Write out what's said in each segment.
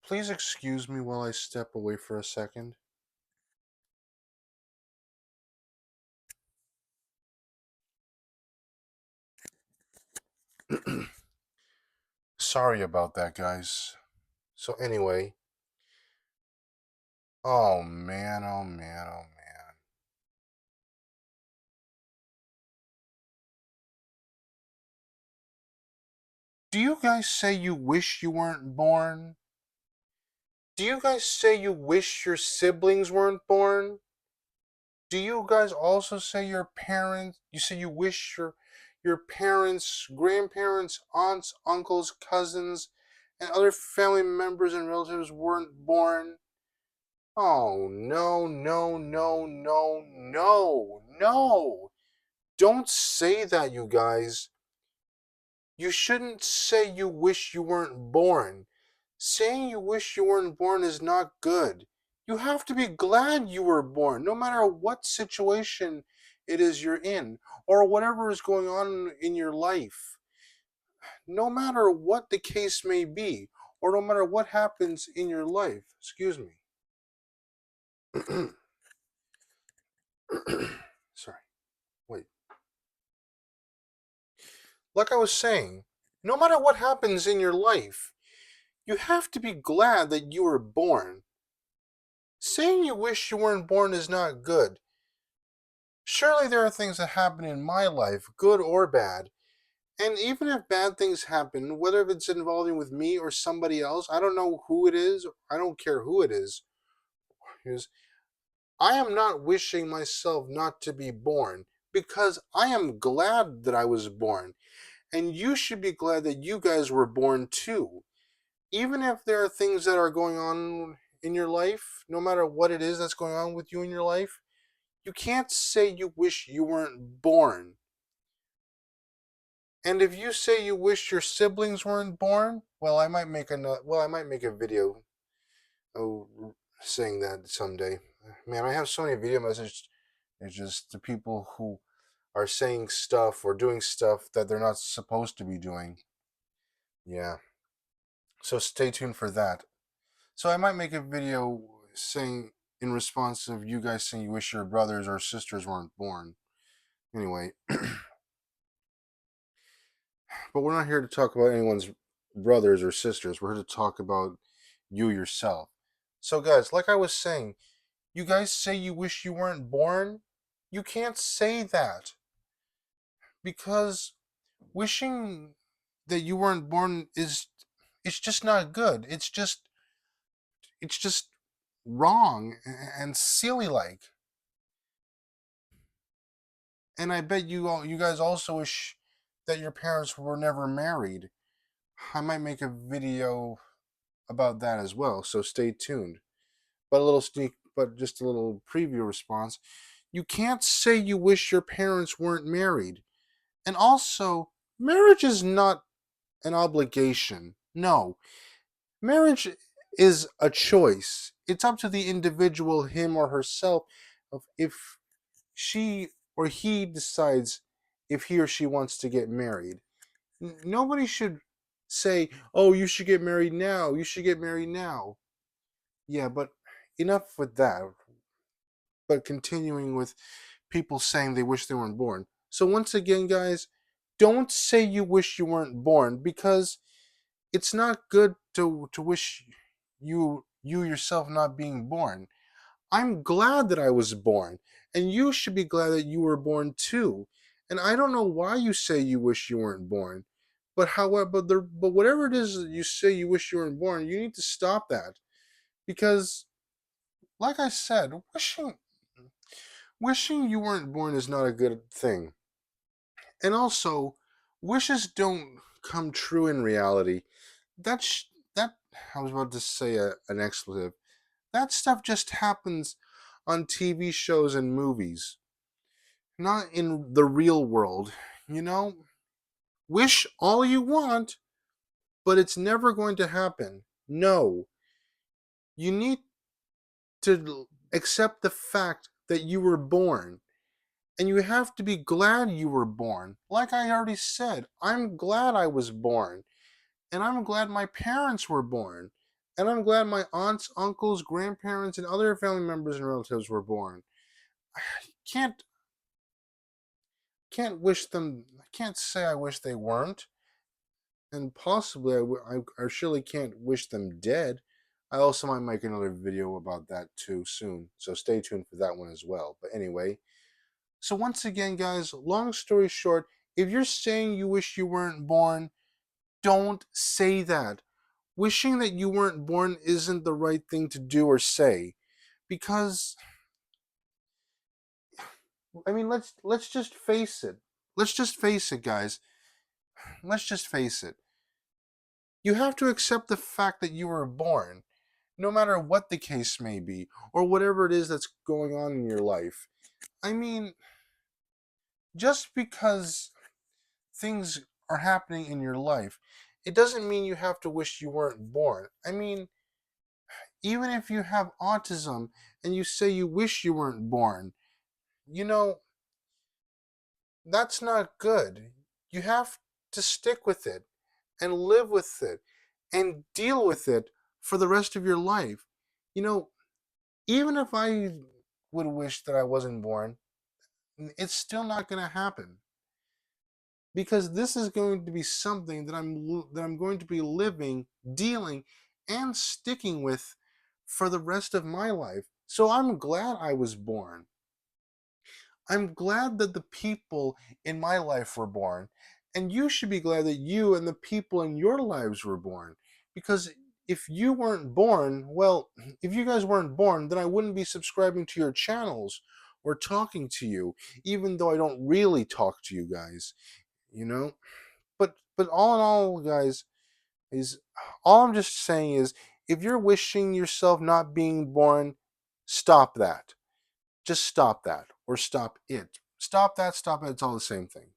Please excuse me while I step away for a second. Sorry about that, guys. So, anyway, oh man, oh man, oh man. Do you guys say you wish you weren't born? Do you guys say you wish your siblings weren't born? Do you guys also say your parents, you say you wish your parents, grandparents, aunts, uncles, cousins, and other family members and relatives weren't born? Oh, no, no, no, no, no, no. Don't say that, you guys. You shouldn't say you wish you weren't born. Saying you wish you weren't born is not good. You have to be glad you were born, no matter what situation it is you're in, or whatever is going on in your life. No matter what the case may be, or no matter what happens in your life. Excuse me. Sorry. Wait. Like I was saying, no matter what happens in your life, you have to be glad that you were born. Saying you wish you weren't born is not good. Surely there are things that happen in my life, good or bad. And even if bad things happen, whether it's involving with me or somebody else, I don't know who it is, I don't care who it is, I am not wishing myself not to be born because I am glad that I was born. And you should be glad that you guys were born too. Even if there are things that are going on in your life, no matter what it is that's going on with you in your life, you can't say you wish you weren't born. And if you say you wish your siblings weren't born, well, I might make a video saying that someday. Man, I have so many video messages. It's just the people who are saying stuff or doing stuff that they're not supposed to be doing. Yeah. So stay tuned for that. So I might make a video saying in response of you guys saying you wish your brothers or sisters weren't born. Anyway, but we're not here to talk about anyone's brothers or sisters. We're here to talk about you yourself. So guys, like I was saying, you guys say you wish you weren't born? You can't say that because wishing that you weren't born is it's just not good. It's just wrong and silly like. And I bet you guys also wish that your parents were never married. I might make a video about that as well, so stay tuned. But just a little preview response. You can't say you wish your parents weren't married. And also, marriage is not an obligation. No, marriage is a choice. It's up to the individual, him or herself, of if she or he decides if he or she wants to get married. Nobody should say, "Oh, you should get married now. You should get married now." Yeah, but enough with that. But continuing with people saying they wish they weren't born. So once again, guys, don't say you wish you weren't born because it's not good to wish you yourself not being born. I'm glad that I was born, and you should be glad that you were born too. And I don't know why you say you wish you weren't born, but but whatever it is that you say you wish you weren't born, you need to stop that because, like I said, wishing you weren't born is not a good thing. And also, wishes don't come true in reality. That I was about to say an expletive. That stuff just happens on TV shows and movies, not in the real world. You know, wish all you want, but it's never going to happen. No, you need to accept the fact that you were born. And you have to be glad you were born. Like I already said, I'm glad I was born. And I'm glad my parents were born. And I'm glad my aunts, uncles, grandparents, and other family members and relatives were born. I can't wish them. I can't say I wish they weren't, and possibly I surely can't wish them dead. I also might make another video about that too soon, so stay tuned for that one as well. But anyway, so once again, guys, long story short, if you're saying you wish you weren't born, don't say that. Wishing that you weren't born isn't the right thing to do or say, because I mean, let's just face it. Let's just face it, guys. Let's just face it. You have to accept the fact that you were born, no matter what the case may be, or whatever it is that's going on in your life. I mean, just because things are happening in your life, it doesn't mean you have to wish you weren't born. I mean, even if you have autism and you say you wish you weren't born, you know, that's not good. You have to stick with it and live with it and deal with it for the rest of your life. You know, even if I would wish that I wasn't born, it's still not going to happen, because this is going to be something that I'm going to be living, dealing, and sticking with for the rest of my life. So I'm glad I was born. I'm glad that the people in my life were born, and you should be glad that you and the people in your lives were born. Because if you weren't born, well, if you guys weren't born, then I wouldn't be subscribing to your channels or talking to you, even though I don't really talk to you guys, you know? But all in all, guys, is all I'm just saying is, if you're wishing yourself not being born, stop that. Just stop that, or stop it. Stop that, stop it. It's all the same thing.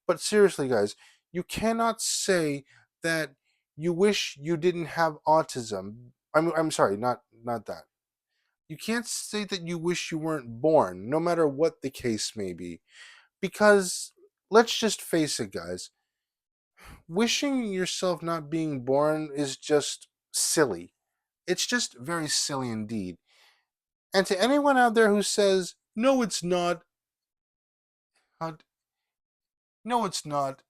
But seriously, guys, you cannot say that you wish you didn't have autism. I'm sorry, not that. You can't say that you wish you weren't born, no matter what the case may be, because let's just face it, guys. Wishing yourself not being born is just silly. It's just very silly indeed. And to anyone out there who says, no, it's not, uh, no, it's not,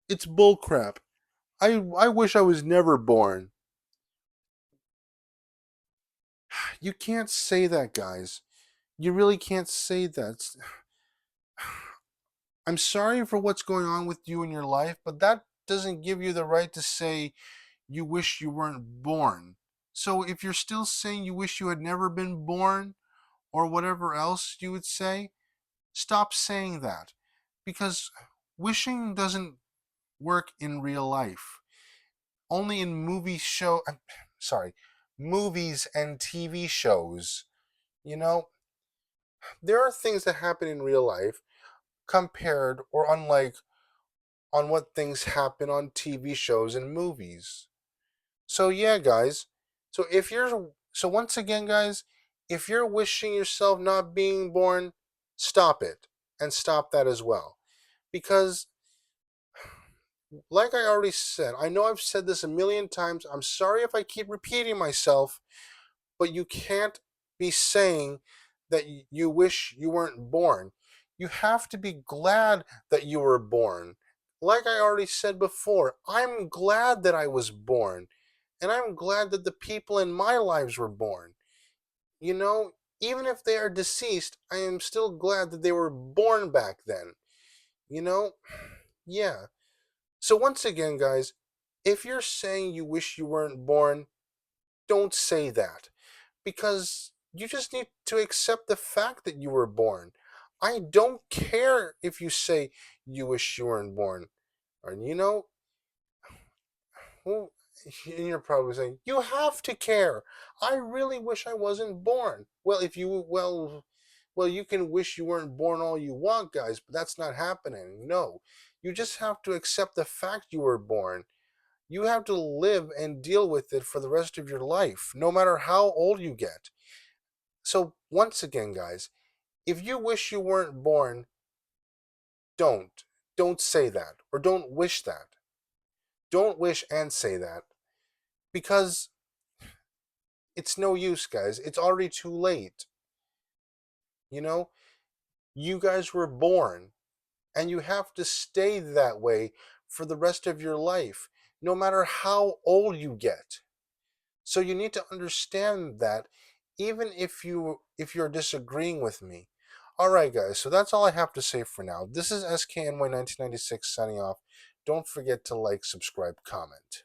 it's bullcrap. I wish I was never born. You can't say that, guys. You really can't say that. I'm sorry for what's going on with you in your life, but that doesn't give you the right to say you wish you weren't born. So if you're still saying you wish you had never been born, or whatever else you would say, stop saying that. Because wishing doesn't work in real life. Only in sorry, movies and TV shows. You know, there are things that happen in real life compared or unlike on what things happen on TV shows and movies. So yeah, guys. So once again, guys, if you're wishing yourself not being born, stop it, and stop that as well. Because like I already said, I know I've said this a million times. I'm sorry if I keep repeating myself, but you can't be saying that you wish you weren't born. You have to be glad that you were born. Like I already said before, I'm glad that I was born. And I'm glad that the people in my lives were born. You know, even if they are deceased, I am still glad that they were born back then. You know? Yeah. So once again, guys, if you're saying you wish you weren't born, don't say that, because you just need to accept the fact that you were born. I don't care if you say you wish you weren't born. Or, well, and you're probably saying, you have to care. I really wish I wasn't born. Well, you can wish you weren't born all you want, guys, but that's not happening. No. You just have to accept the fact you were born. You have to live and deal with it for the rest of your life, no matter how old you get. So, once again, guys, if you wish you weren't born, don't. Don't say that, or don't wish that. Don't wish and say that, Because it's no use, guys. It's already too late. You know, you guys were born, and you have to stay that way for the rest of your life, no matter how old you get. So you need to understand that, even if you're disagreeing with me. All right, guys. So that's all I have to say for now. This is SKNY 1996 signing off. Don't forget to like, subscribe, comment.